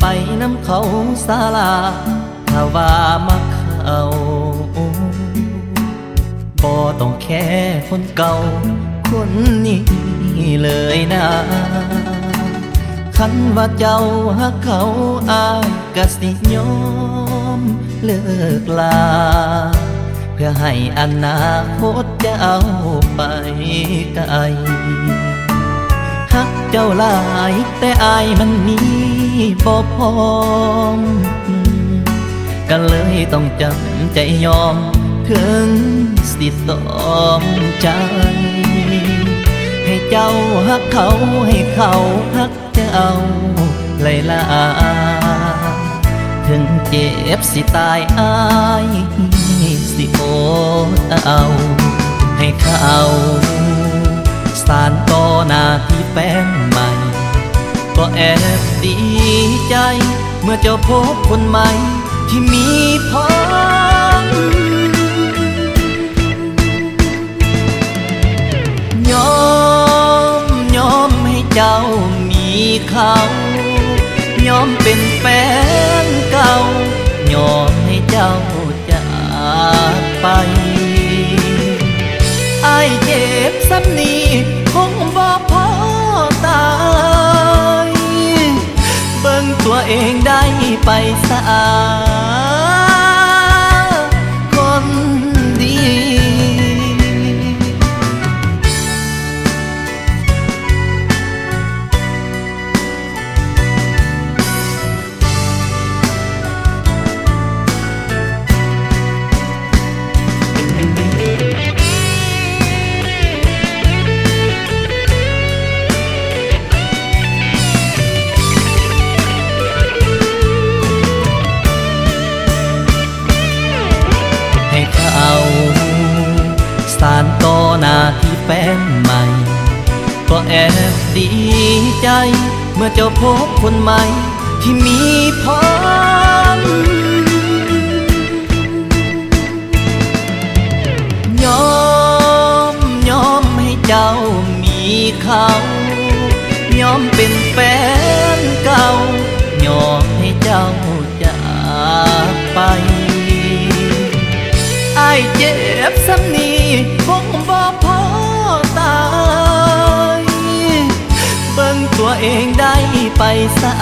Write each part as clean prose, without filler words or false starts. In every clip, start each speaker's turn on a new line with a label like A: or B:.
A: ไปน้ำเขาศาลาถ้าว่ามาเขาบ่ต้องแค่คนเก่าคนนี้เลยนะคันว่าเจ้าหักเขาอายก็สิยอมเลิกลาเพื่อให้อนาคตเจ้าไปไกลฮักเจ้าหลายแต่อายมันมีบ่พร้อมก็เลยต้องจำใจยอมถึงสิต้องใจให้เจ้าฮักเขาให้เขาฮักเจ้าเลยล่ะถึงเจ็บสิตายอายสิโอดเอาให้เขาสานต่อหน้าที่แฟนใหม่ก็แอบดีใจเมื่อเจ้าพบคนใหม่ที่มีพร้อมยอมให้เจ้ามีเขายอมเป็นแฟนเก่ายอมให้เจ้าจากไปไอ้เจ็บซ้ำนี้คงบ่พอตายเบิ่งตัวเองได้ไปซะคนดีสานต่อหน้าที่แฟนใหม่ก็แอบดีใจเมื่อเจ้าพบคนใหม่ที่มีพร้อมยอมให้เจ้ามีเขายอมเป็นแฟนเก่ายอมให้เจ้าจากไปไอ้เจ็บซ้ำนี้คงบ่พอตายเบิ่งตัวเองได้ไปซะ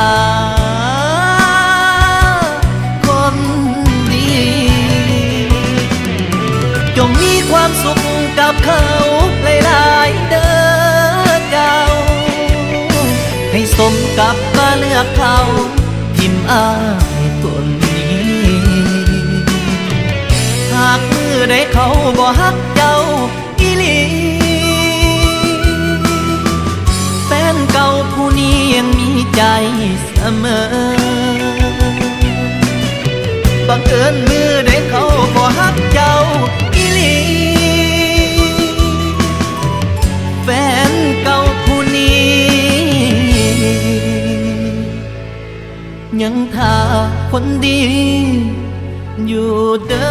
A: คนดีจงมีความสุขกับเขาหลายๆเด้อเจ้าให้สมกับมาเลือกเขาทิมอ้ายคนนี้หากมือใดเขาบ่ฮักเจ้าอีหลีแฟนเก่าผู้นี้ยังมีใจเสมอบังเอิญมือใดเขาบ่ฮักเจ้าอีหลีแฟนเก่าผู้นี้ยังท่าคนดีอยู่เด้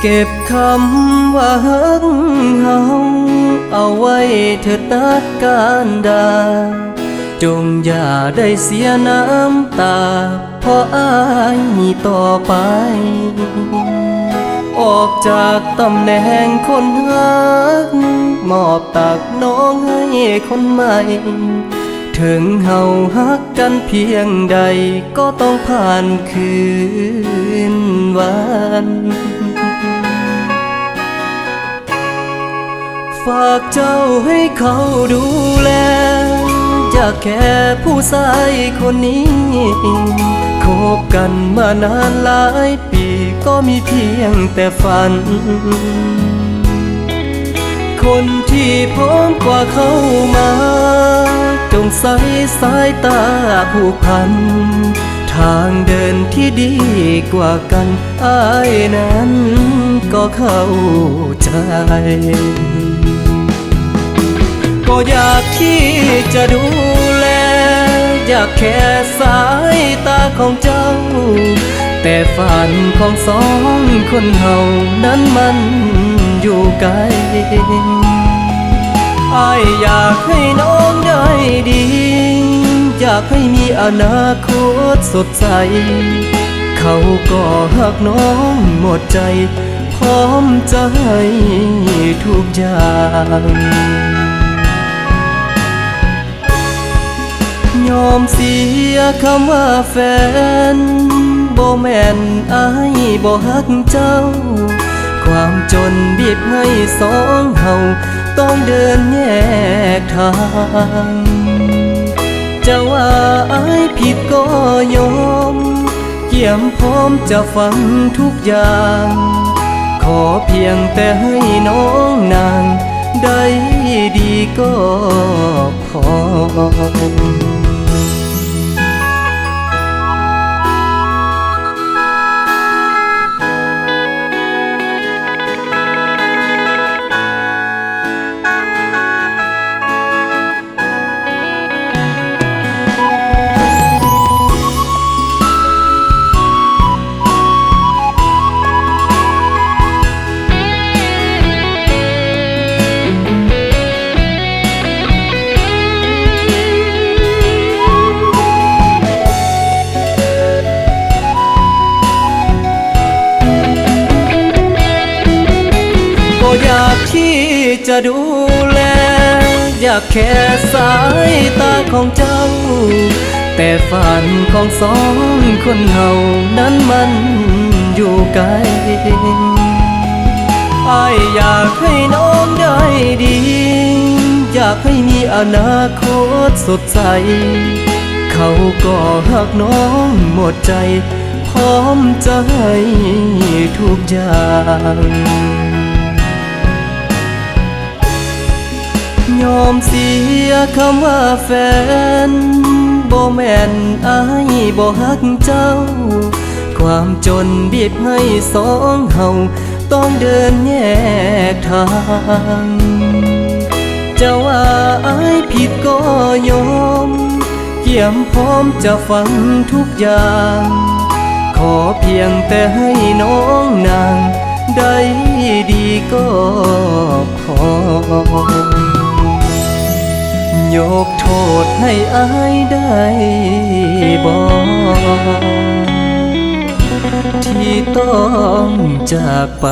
A: เก็บคำว่าฮักเฮาเอาไว้เธอตัดการดาจงอย่าได้เสียน้ำตาเพราะอายต่อไปออกจากตำแหน่งคนฮักมอบตักน้องให้คนใหม่ถึงเฮาฮักกันเพียงใดก็ต้องผ่านคืนวันฝากเจ้าให้เขาดูแลอย่าแค่ผู้ชายคนนี้
B: คบกันมานานหลายปีก็มีเพียงแต่ฝันคนที่พร้อมกว่าเข้ามาจงใส่สายตาผูกพันทางเดินที่ดีกว่ากันอ้ายนั้นก็เข้าใจก็อยากที่จะดูแลอยากแค่สายตาของเจ้าแต่ฝันของสองคนเฮานั้นมันอยู่ไกลอ้ายอยากให้น้องได้ดีอยากให้มีอนาคตสดใสเขาก็หักน้องหมดใจพร้อมจะให้ทุกอย่างยอมเสียคำว่าแฟนบ่แม่นอ้ายบ่ฮักเจ้าความจนบีบให้สองเฮาต้องเดินแยกทางจะว่าอ้ายผิดก็ยอมเยี่ยมพร้อมจะฟังทุกอย่างขอเพียงแต่ให้น้องนางได้ดีก็พออยากที่จะดูแลอยากแค่สายตาของเจ้าแต่ฝันของสองคนเฮานั้นมันอยู่ไกลอ้ายอยากให้น้องได้ดีอยากให้มีอนาคตสดใสเขาก็หักน้องหมดใจพร้อมจะให้ทุกอย่างยอมเสียคำว่าแฟนบ่แม่นอ้ายบ่ฮักเจ้าความจนบีบให้สองเฮาต้องเดินแยกทางจะว่าอ้ายผิดก็ยอมเยี่ยมพร้อมจะฟังทุกอย่างขอเพียงแต่ให้น้องนางได้ดีก็พอยกโทษให้อ้ายได้บ่ที่ต้องจากไป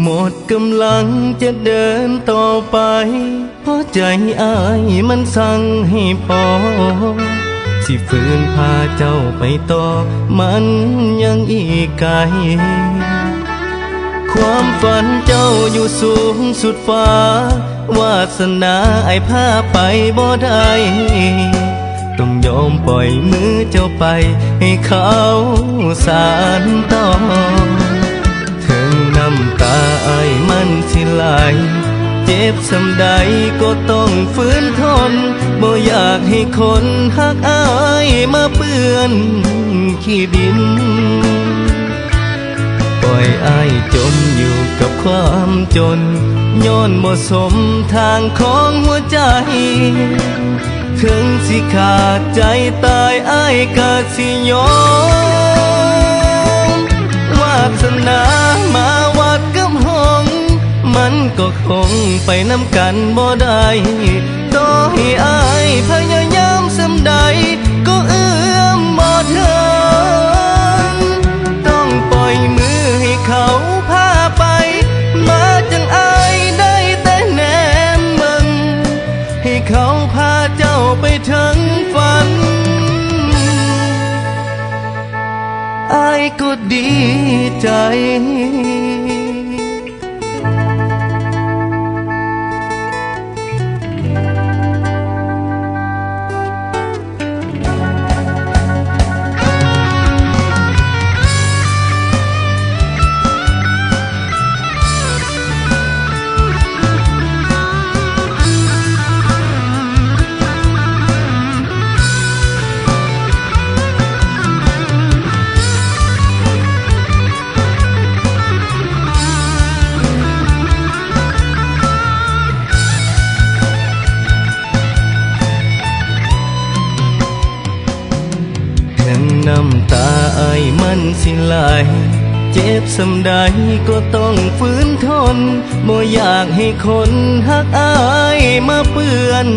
B: หมดกำลังจะเดินต่อไปเพราะใจอ้ายมันสั่งให้พอสิฝืนพาเจ้าไปต่อมันยังอีกไกลความฝันเจ้าอยู่สูงสุดฟ้าวาสนาไอ้พาไปบ่ได้ต้องยอมปล่อยมือเจ้าไปให้เขาสานต่อน้ำตาอ้ายมันสิไหล เจ็บสำใดก็ต้องฝืนทนบ่อยากให้คนหักอายมาเปื้อนขี้ดินปล่อยอายจมอยู่กับความจนย้อนบ่สมทางของหัวใจถึงสิขาดใจตายอายก็สิยอมวาสนามาวัดกับห้องมันก็คงไปนำกันบ่ได้ต่อให้อายพยายามสำใดก็เอื้อมบ่ถึงต้องปล่อยมือให้เขาพาไปมาจังอายได้แต่แนมมึงให้เขาพาเจ้าไปถึงฝันอายก็ดีใจน้ำตาอายมันสิไหลเจ็บสำใดก็ต้องฝืนทนบ่อยากให้คนหักอายมาเปื้อน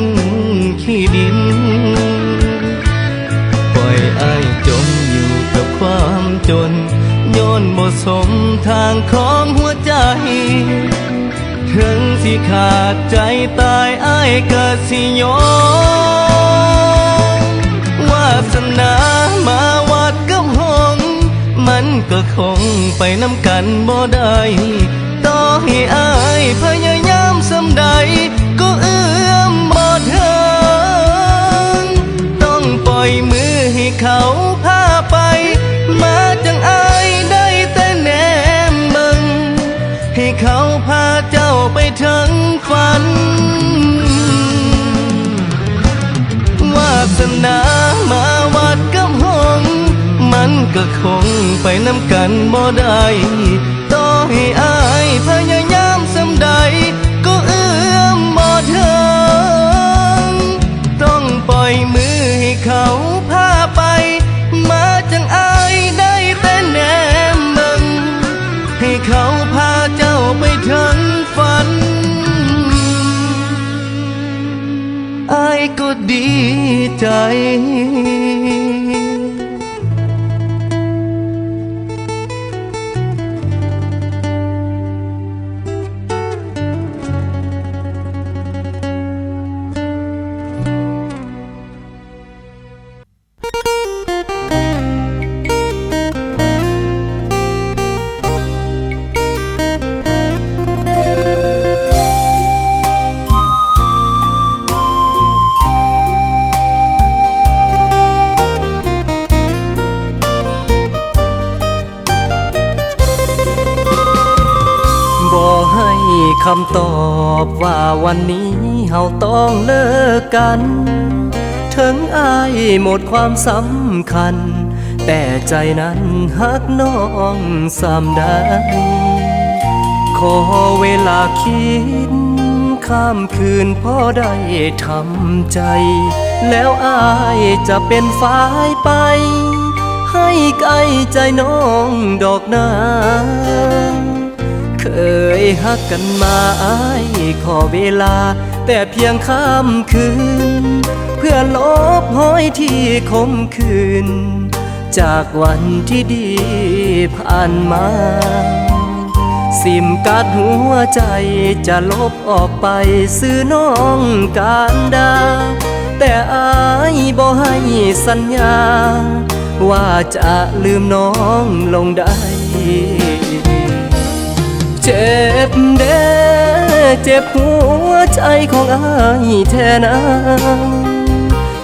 B: ขี้ดินปล่อยอายจมอยู่กับความจนย้อนบ่สมทางของหัวใจถึงสิขาดใจตายอายก็สิยอมวาสนามาวัดกับห้องมันก็คงไปนำกันบ่ได้ต่อให้อายพยายามสำใดก็เอื้อมบ่ถึงต้องปล่อยมือให้เขาพาไปมาจังอายได้แต่แนมมึงให้เขาพาเจ้าไปถึงฝันวาสนามาวัดกับห้องมันก็คงไปนำกันบ่ได้ต่อให้อายพยายามสำใดก็เอื้อมบ่ถึงต้องปล่อยมือให้เขาพาไปมาจังอายได้แต่แนมมึงให้เขาพาเจ้าไปถึงฝันอายก็ดีใจ คำตอบว่าวันนี้เฮาต้องเลิกกันถึงอายหมดความสำคัญแต่ใจนั้นฮักน้องสามได้ขอเวลาคิดข้ามคืนพอได้ทำใจแล้วอายจะเป็นฝ่ายไปให้ไกลใจน้องดอกนาเคยฮักกันมาอายขอเวลาแต่เพียงข้ามคืนเพื่อลบห้อยที่คมคืนจากวันที่ดีผ่านมาซิมการ์ดหัวใจจะลบออกไปซื้อน้องการดาแต่อายบ่ให้สัญญาว่าจะลืมน้องลงได้เจ็บเด้เจ็บหัวใจของอายแท้นะ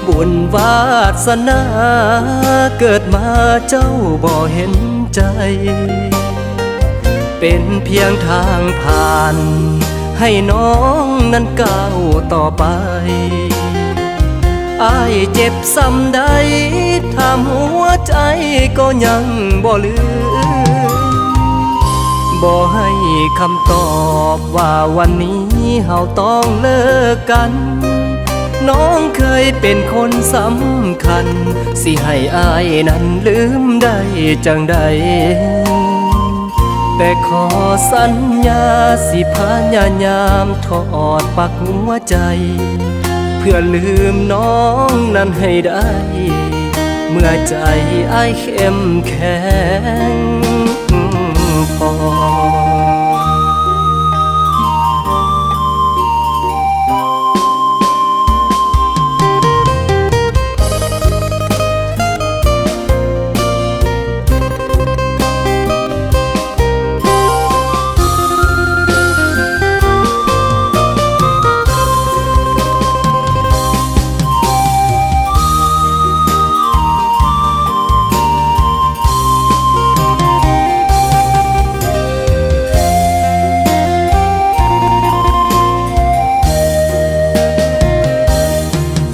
B: บุญวาสนาเกิดมาเจ้าบ่เห็นใจเป็นเพียงทางผ่าน ให้น้องนั้นก้าวต่อไปอ้ายเจ็บซ้ำใดถามหัวใจก็ยังบ่ลืมบ่ให้คำตอบว่าวันนี้เฮาต้องเลิกกันน้องเคยเป็นคนสำคัญสิให้อ้ายนั้นลืมได้จังใดแต่ขอสัญญาสิพยายามถอดปลั๊กหัวใจเพื่อลืมน้องนั้นให้ได้เมื่อใจอ้ายเข้มแข็งพอ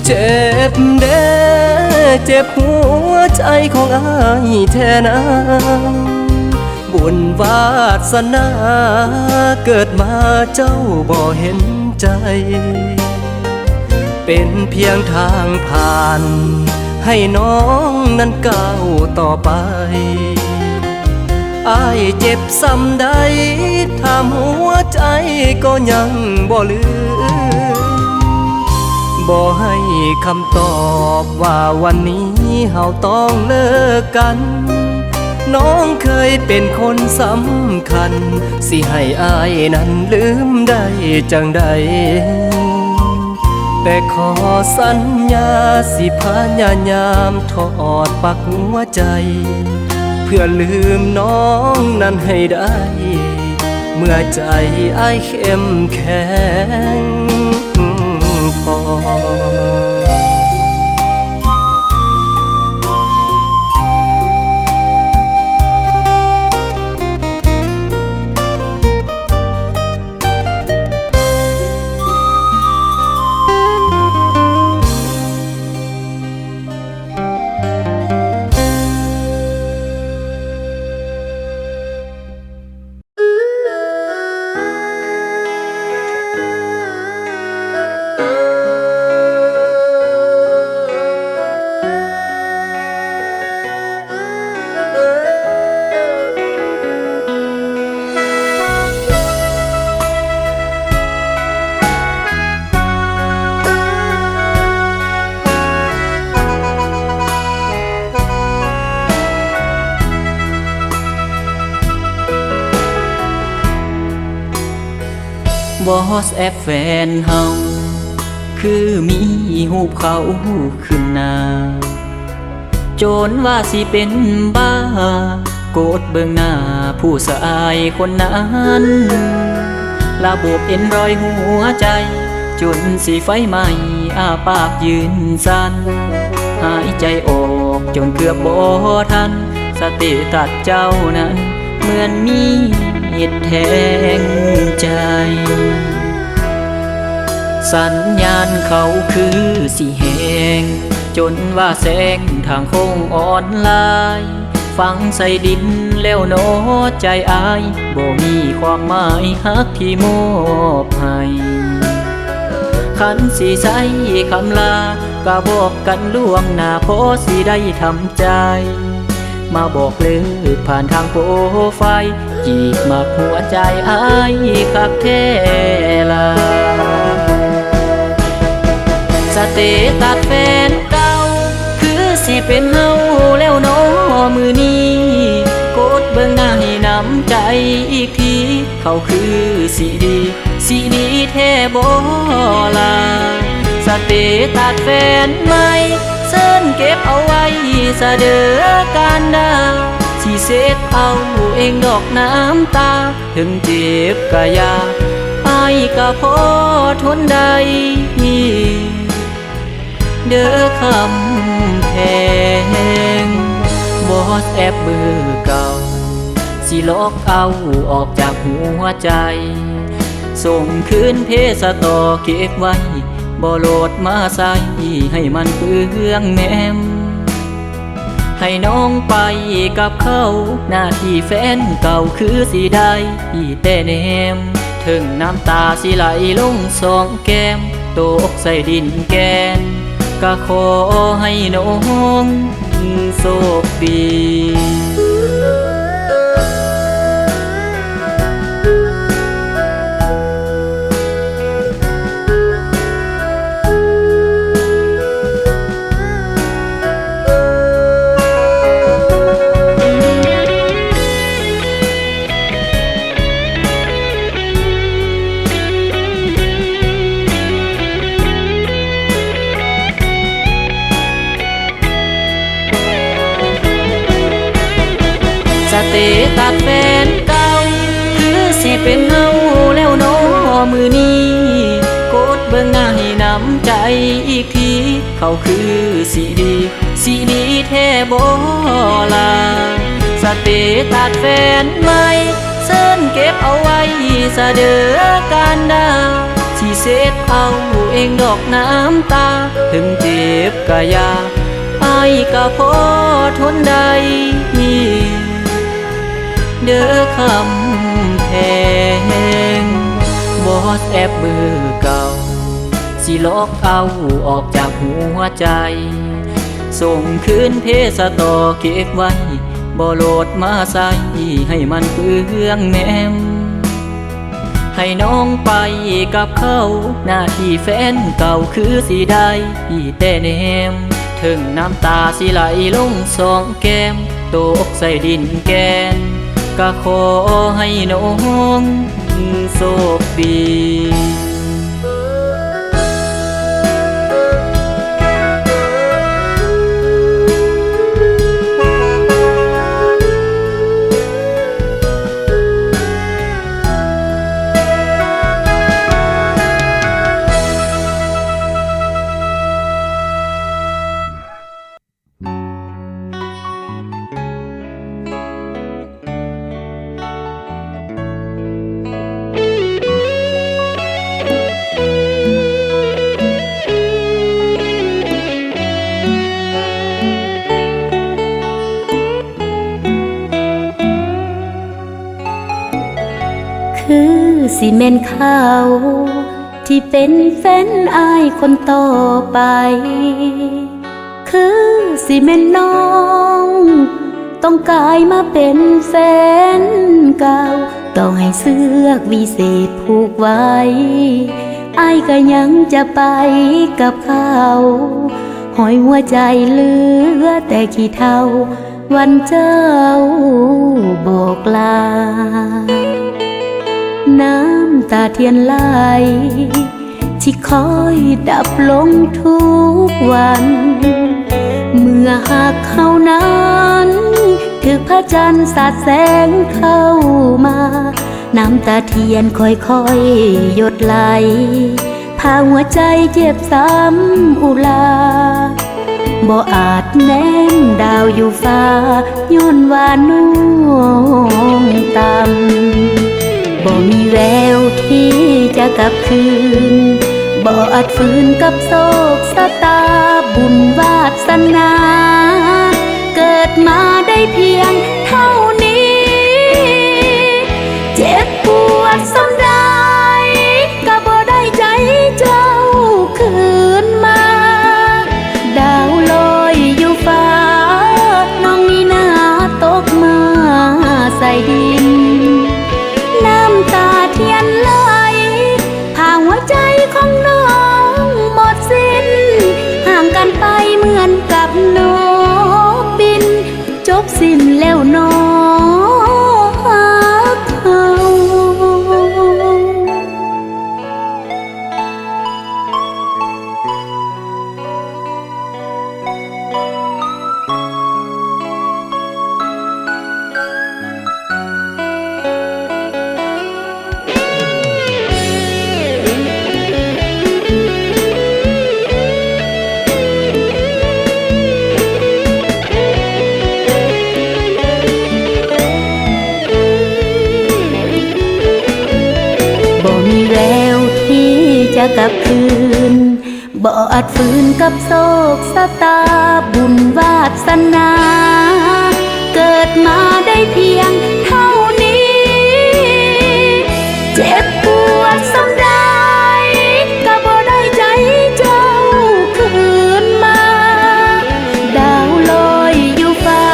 B: เจ็บเด้เจ็บหัวใจของอ้ายแท้นะบุญวาสนาเกิดมาเจ้าบ่เห็นใจเป็นเพียงทางผ่านให้น้องนั้นก้าวต่อไปอ้ายเจ็บซ้ำใดถามหัวใจก็ยังบ่ลืมบ่ให้คำตอบว่าวันนี้เฮาต้องเลิกกันน้องเคยเป็นคนสำคัญสิให้อ้ายนั้นลืมได้จังใดแต่ขอสัญญาสิพยายามถอดปลั๊กหัวใจเพื่อลืมน้องนั้นให้ได้เมื่อใจอ้ายเข้มแข็งพอ
C: บอสแอปแฟนเฮาคือมีหูปเขาขึ้นหน้าโจรว่าสิเป็นบ้าโกดเบิ่งหน้าผู้สายคนนั้นระบบเอ็นรอยหัวใจจนสิไฟไหม้อ้าปากยืนสั่นหายใจออกจนเกือบบ่ทันสติตัดเจ้านั้นเหมือนมีดแทงใจสัญญาณเขาคือสิแหงจนว่าแสงทางโค้งออนไลน์ฟังใส่ดินแล้วโนใจอายบ่มีความหมายฮักที่มอบให้คันสิใส่คำลาก็บอกกันล่วงหน้าพอสิได้ทำใจมาบอกเลิกผ่านทางโปรไฟล์จีบมาหัวใจอายคักแท้ล่ะสเตตัสแฟนเก่าคือสิเป็นเฮาแล้วเนาะมือนี้กดเบิ่งหน้าให้น้ำใจอีกทีเขาคือสิดีแท้บ่ล่ะสเตตัสแฟนใหม่เซิ้นเก็บเอาไว้ซะเด้อการดาสิเซ็ดเอาเองดอกน้ำตาถึงเจ็บกะยาอ้ายก็พอทนได้เด้อคำแพงบอสแอปเบอร์เก่าสิลอกเอาออกจากหัวใจ ส่งคืนเพสต่อเก็บไว้บ่โหลดมาใส่ให้มันเปลืองแนมให้น้องไปกับเขาหน้าที่แฟนเก่าคือสิได้แต่แนมถึงน้ำตาสิไหลลงสองแก้มตกใส่ดินแกนก็ขอให้น้องโชคดี สเตตัสแฟนเก่าคือสิเป็นเฮาแล้วเนาะมือนี้กดเบิ่งหน้าให้น้ำใจอีกทีเขาคือสิดีแท้บ่ล่ะสเตตัสแฟนใหม่เซิ้นเก็บเอาไว้ซะเด้อการดาสิเซ็ดเอาเองดอกน้ำตาถึงเจ็บก็อย่าอ้ายก็พอทนได้เด้อคำแพงบอสแอบเบอร์เก่าสิลอกเอาออกจากหัวใจส่งคืนเพสต่อเก็บไว้บ่โหลดมาใส่ให้มันเปลืองแนมให้น้องไปกับเขาหน้าที่แฟนเก่าคือสิได้แต่แนมถึงน้ำตาสิไหลลงสองแก้มตกใส่ดินแกนก็ขอให้น้องโชคดี
D: คือสิเมนเขาที่เป็นแฟนอายคนต่อไป คือสิเมนน้องต้องกลายมาเป็นแฟนเก่าต้องให้เสือกวิเศษผูกไว้อายก็ยังจะไปกับเขาหอยหัวใจเหลือแต่ขี้เท่าวันเจ้าบอกลาน้ำตาเทียนไหลที่คอยดับลงทุกวันเมื่อหากเขานั้นถึกพระจันทร์สาดแสงเข้ามาน้ำตาเทียนค่อยๆหยดไหลพาหัวใจเจ็บซ้ำอุลาบ่อาจแนมดาวอยู่ฟ้าย้อนว่าน้องต่ำบ่มีแววที่จะกลับคืนบ่อาจฝืนกับโศกสตาบุญวาสนาเกิดมาได้เพียงเท่านี้เจ็บปวดสำได้ก็บ่ได้ใจเจ้าคืนมาดาวลอยอยู่ฟ้าน้องนี่นาตกมาใส่ดินน้ำตาเทียนไหลพาหัวใจของน้องหมดสิ้นห่างกันไปเหมือนกับนกบินจบสิ้นแล้วน้องเขา
B: ค
D: มีแววที่จะกลับคืนบ่อาจฝืนกับโศกสตาบุญวาสนา เกิดมาได้เพียงเท่านี้ เจ็บปวดสำได้ก็บ่ได้ใจเจ้าคืนมา ดาวลอยอยู่ฟ้า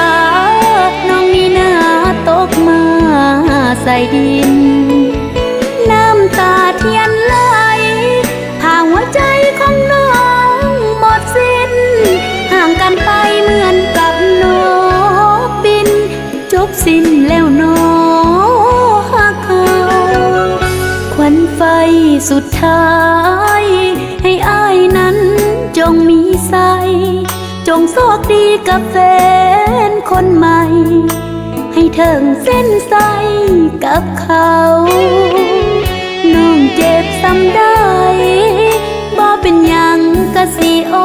D: น้องมีหน้าตกมาใส่ดิน น้ำตาเทียนไหลห่างหัวใจของน้องหมดสิ้น ห่างกันไปเหมือนกับนกบิน จบสิ้นแล้วน้อหักเขาควันไฟสุดท้ายให้อ้ายนั้นจงมีใสจงโชคดีกับแฟนคนใหม่ ให้เถิงเส้นใสกับเขาน้องเจ็บซ้ำได้บ่เป็นหยังกะสิอ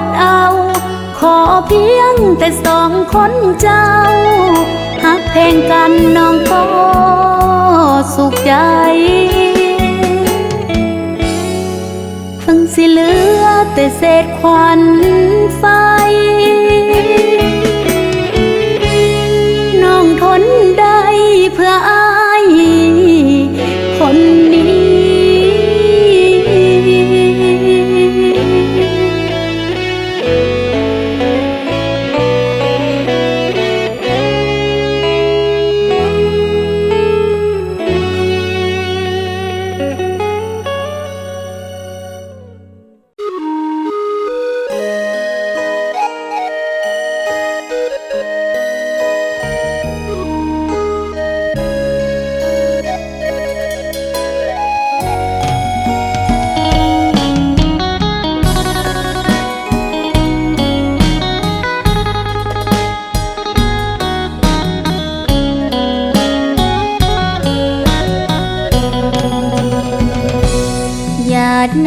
D: ดเอา ขอเพียงแต่สองคนเจ้าหักเพลงกันน้องก็สุขใจฟังสิเหลือแต่เศษควันไฟน้องทนได้เพื่ออ้ายคนนี้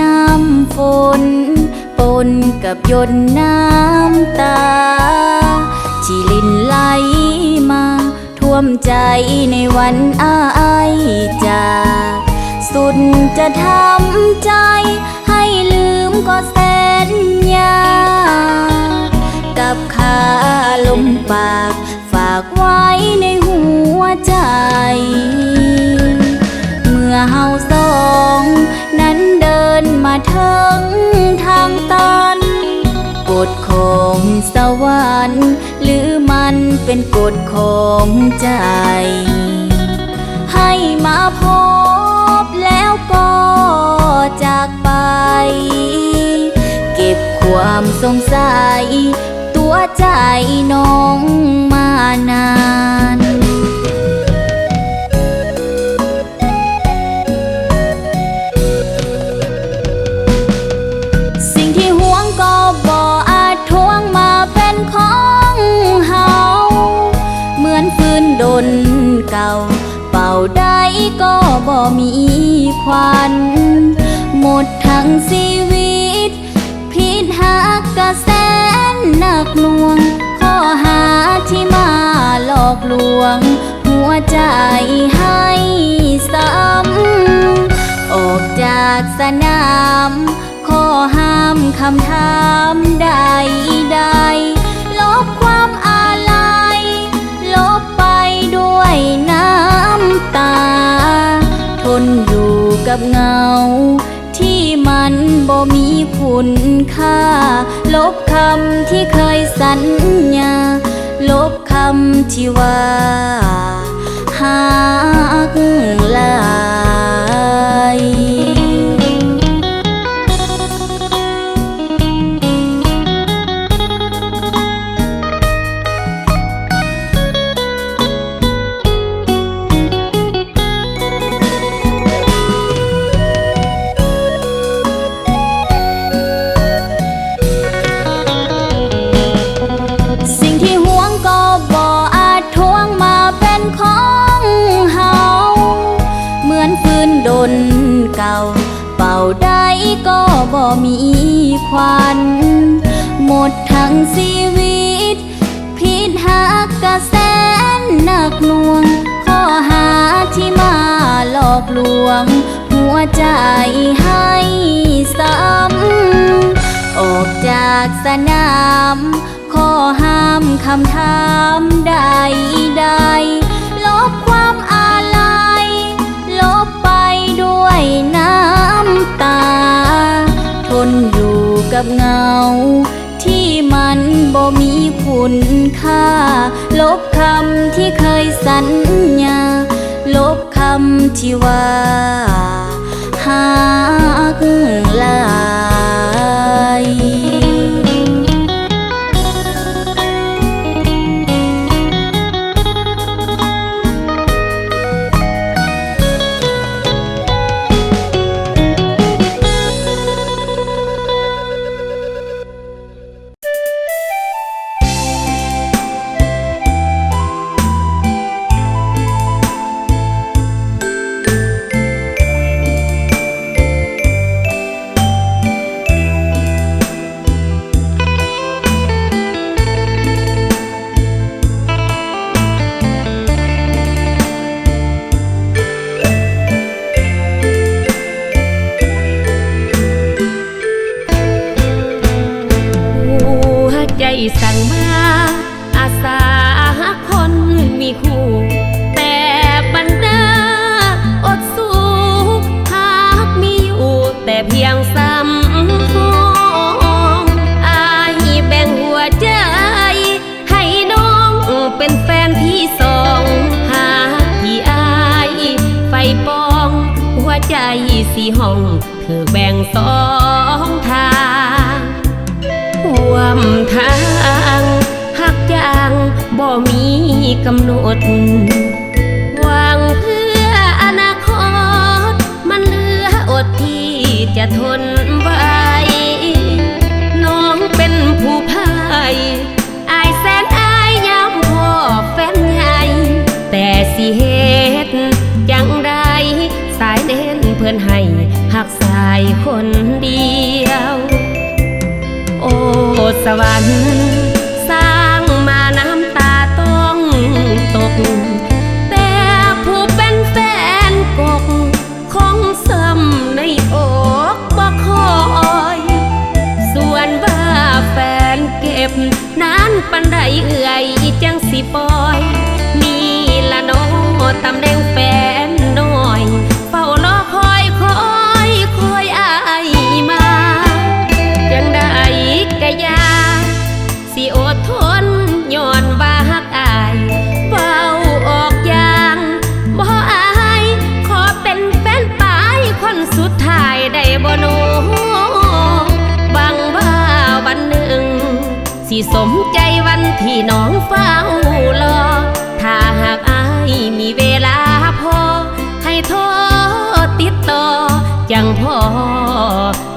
D: น้ำฝนปนกับหยดน้ำตาที่ลินไหลมาท่วมใจในวันอ้ายจากสุดจะทำใจให้ลืมก็แสนยากกับคาลมปากฝากไว้ในหัวใจเมื่อเฮาสองนั้นเดินมาถึงทางตันกฎของสวรรค์หรือมันเป็นกฎของใจ ให้มาพบแล้วก็จากไป เก็บความสงสัยตัวใจน้องมานานดนเก่าเป่าได้ก็บ่มีควันหมดทั้งชีวิตผิดหักกะแสนหนักหน่วงข้อหาที่มาหลอกลวงหัวใจให้ซ้ำออกจากสนามข้อห้ามคำถามใดๆลบความอาลัยลบไปด้วยน้ำตาทนอยู่กับเงาที่มันบ่มีคุณค่าลบคำที่เคยสัญญาลบคำที่ว่าหักหลายดนเก่าเป่าได้ก็บ่มีควันหมดทั้งชีวิตผิดหักกะแสนหนักหน่วงข้อหาที่มาหลอกลวงหั วใจให้ซ้ำออกจากสนามขอห้ามคำถามใดๆลบความอาลัยลบไปด้วยน้ำตาทนอยู่กับเงาที่มันบ่มีคุณค่าลบคำที่เคยสัญญาลบคำที่ว่าหักหลายสั่งมาอาสาคนมีคู่แต่บรรดาอดสู้หากมีอยู่แต่เพียงซ้ำห้องอายแบ่งหัวใจให้น้องเป็นแฟนที่สองหากที่อายไฟปองหัวใจสีห้องเธอแบ่งสองทางร่วมทางหักจางบ่มีกำหนดหวังเพื่ออนาคตมันเหลืออดที่จะทนไว้น้องเป็นผู้พ่ายอายแสนอายยามพ่อแฟนใหญ่แต่สิเหตุจังใดสายเน้นเพื่อนให้หักสายคนเดียวโอ้สวรรค์สร้างมาน้ำตาต้องตกแต่ผู้เป็นแฟนกกคงซ้ำในอกบ่คอยส่วนว่าแฟนเก็บนานปันใดเอื่อยจังสิปล่อยนี่ละน้อตำแหน่งแฟนน้อยเฝ้ารอคอยอายมาจังได้กะยาสิอดทนย้อนว่าฮักอายเว้าออกอย่างบ่อายขอเป็นแฟนปายคนสุดท้ายได้บ่โนบังว่าวันหนึ่งสิสมใจวันที่น้องเฝ้ารอถ้าหากอายมีเวลาพอให้โทรติดต่อจังพอ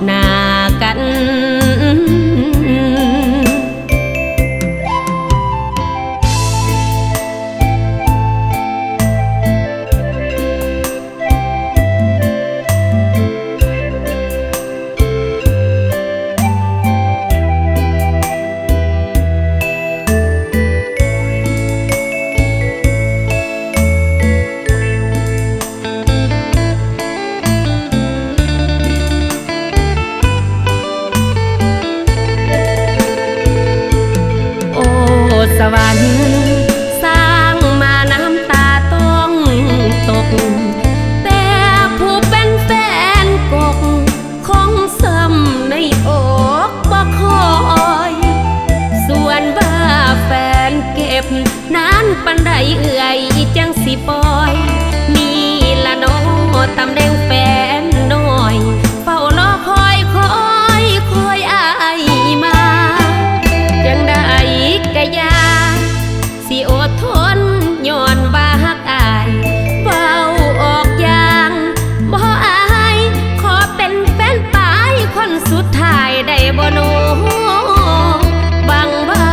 D: หน้ากันสวรรค์สร้างมาน้ำตาต้องตกแต่ผู้เป็นแฟนกกคงซ้ำในอกบ่คอยส่วนว่าแฟนเก็บนานปันใดเอื่อยจังสิปล่อยนี่ละน้อตำแหน่งแฟนน้อยเฝ้ารอคอยอายมาจังได้กะยาสิอดทนย้อนว่าฮักอายเว้าออกอย่างบ่อายขอเป็นแฟนปายคนสุดท้ายได้บ่โนบังว่า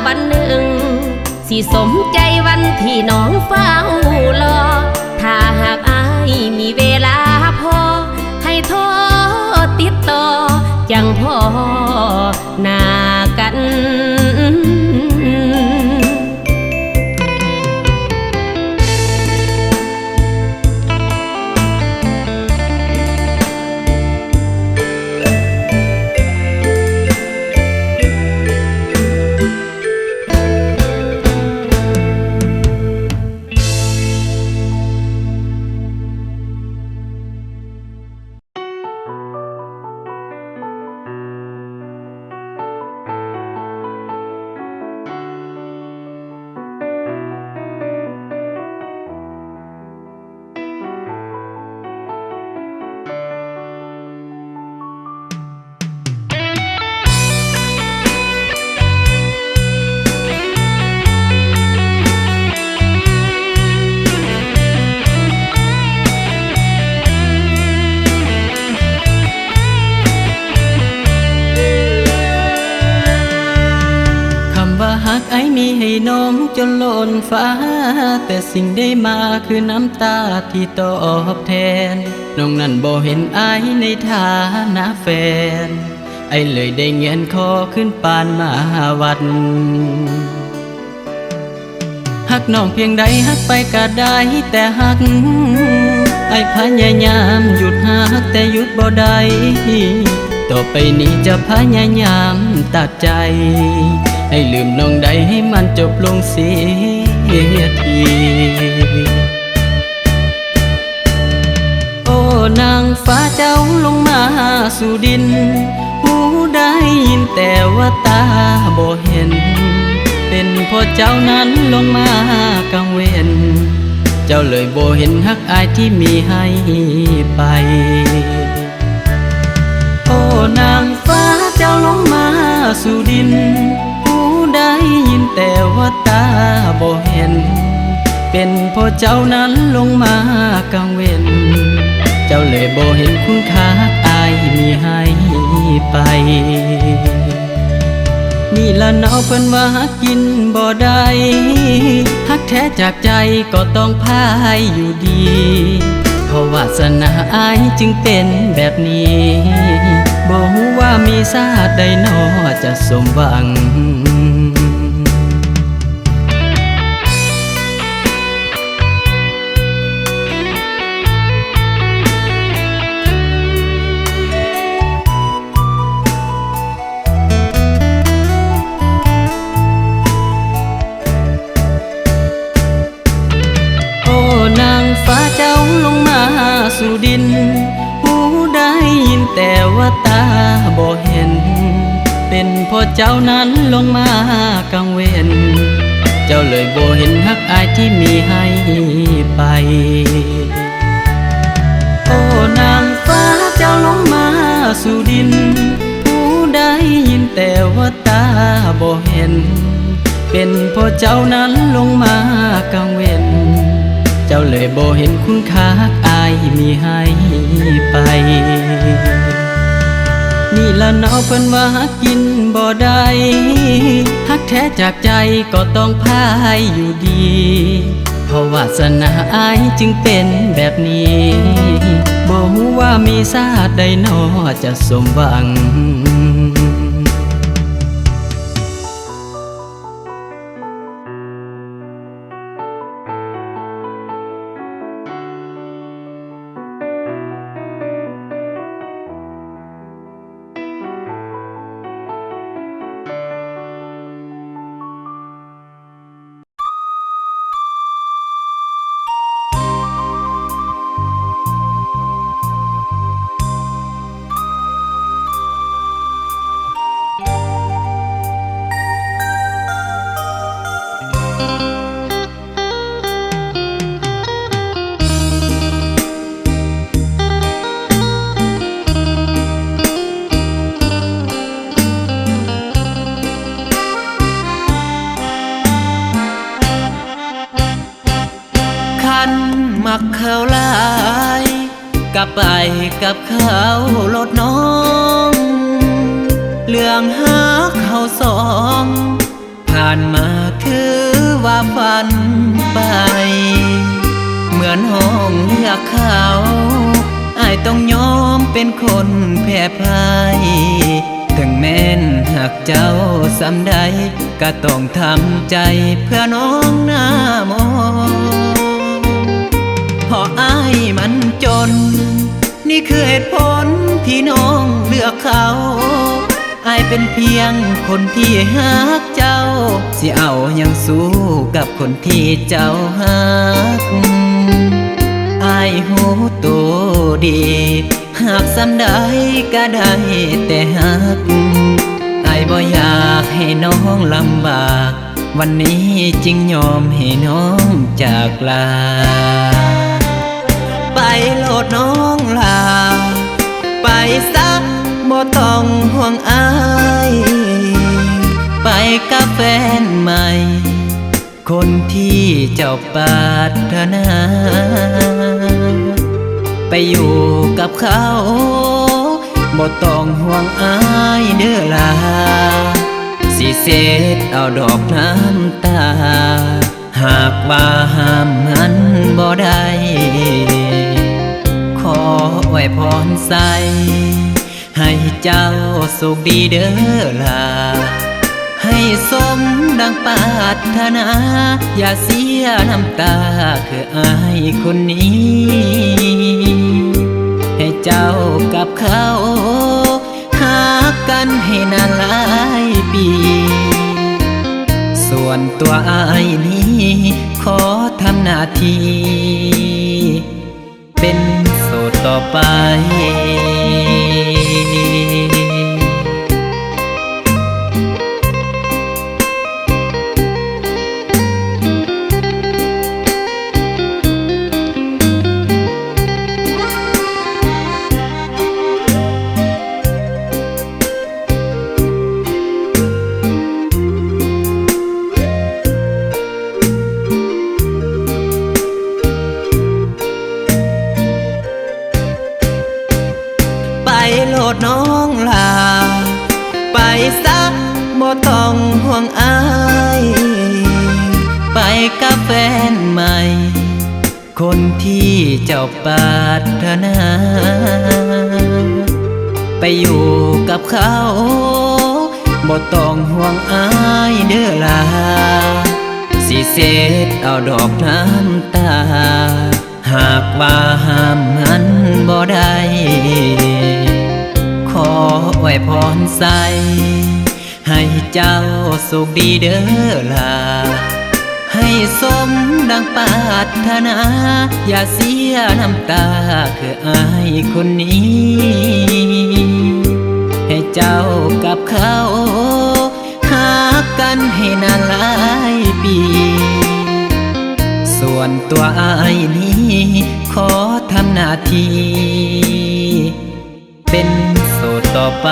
D: วันหนึ่งสิสมใจวันที่น้องเฝ้ารอถ้าหากอายมีเวลาพอให้โทรติดต่อจังพอหน้ากัน
A: ข
C: ให้น้องจนล้นฟ้าแต่สิ่งได้มาคือน้ำตาที่ตอบแทนน้องนั้นบ่เห็นอายในฐานะแฟนไอเลยได้เงียนคอขึ้นปานมาวัดหักน้องเพียงใดหักไปก็ได้แต่หักไอพยายามหยุดหักแต่หยุดบ่ได้ต่อไปนี้จะพยายามตัดใจให้ลืมน้องใดให้มันจบลงเสียทีโอ้นางฟ้าเจ้าลงมาสู่ดินหูได้ยินแต่ว่าตาบ่เห็นเป็นเพราะเจ้านั้นลงมากังเวรเจ้าเลยบ่เห็นฮักอายที่มีให้ไปโอ้นางฟ้าเจ้าลงมาสู่ดินหูได้ยินแต่ว่าตาบ่เห็นเป็นเพราะเจ้านั้นลงมากังเวรเจ้าเลยบ่เห็นคุณค่าฮักอายมีให้ไปนี่ละเนาเพิ่นว่าฮักกินบ่ได้ฮักแท้จากใจก็ต้องพายอยู่ดีเพราะวาสนาอายจึงเป็นแบบนี้บ่ฮู้ว่ามีชาติใดหนอจะสมหวังฟ้าเจ้าลงมาสู่ดินหูได้ยินแต่ว่าตาบ่เห็นเป็นเพราะเจ้านั้นลงมากังเวรเจ้าเลยบ่เห็นฮักอายที่มีให้ไปโอ้นางฟ้าเจ้าลงมาสู่ดินหูได้ยินแต่ว่าตาบ่เห็นเป็นเพราะเจ้านั้นลงมากังเวรเจ้าเลยบ่เห็นคุณค่าฮักอายมีให้ไปนี่ละเนาเพิ่นว่าฮักกินบ่ได้ฮักแท้จากใจก็ต้องพายอยู่ดีเพราะวาสนาอายจึงเป็นแบบนี้บ่ฮู้ว่ามีชาติใดหนอจะสมหวังมักเขาหลายกลับไปกับเขาลดน้องเรื่องหาเขาสองผ่านมาถือว่าฝันไปเหมือนห้องเลือกเขาอายต้องยอมเป็นคนแพ้พ่ายถึงแม้นหากเจ้าสำใดก็ต้องทำใจเพื่อน้องหน้ามองเพราะอายมันจนนี่คือเหตุผลที่น้องเลือกเขาอายเป็นเพียงคนที่หักเจ้าสิเอายังสู้กับคนที่เจ้าหักอายหูตัวดีหากสำได้ก็ได้แต่หักอายบ่อยากให้น้องลำบากวันนี้จึงยอมให้น้องจากลาไปโลดน้องลาไปซักบ่ต้องห่วงอายไปกับแฟนใหม่คนที่เจ้าปรารถนาไปอยู่กับเขาบ่ต้องห่วงอายเด้อลา
A: สิเสดเอาดอกน้ำตาหากว่าห้ามมันบ่ได้ขอไว้พรใส่ให้เจ้าสุขดีเด้อล่ะให้สมดังปรารถนาอย่าเสียน้ำตาคืออายคนนี้ให้เจ้ากับเขาหากันให้นานหลายปีส่วนตัวอายนี้ขอทำหน้าที่เป็นโสดต่อไปไปโลดน้องลาไปซักบ่ต้องห่วงอายไปกับแฟนใหม่คนที่เจ้าปรารถนาไปอยู่กับเขาบ่ต้องห่วงอายเด้อลาสิเสดเอาดอกน้ำตาหากว่าห้ามมันบ่ได้ขอไว้พรใส่ให้เจ้าสุขดีเด้อล่ะให้สมดังปรารถนาอย่าเสียน้ำตาคืออายคนนี้ให้เจ้ากับเขาหากันให้นานหลายปีส่วนตัวอายนี้ขอทำหน้าที่เป็นโสดต่อไป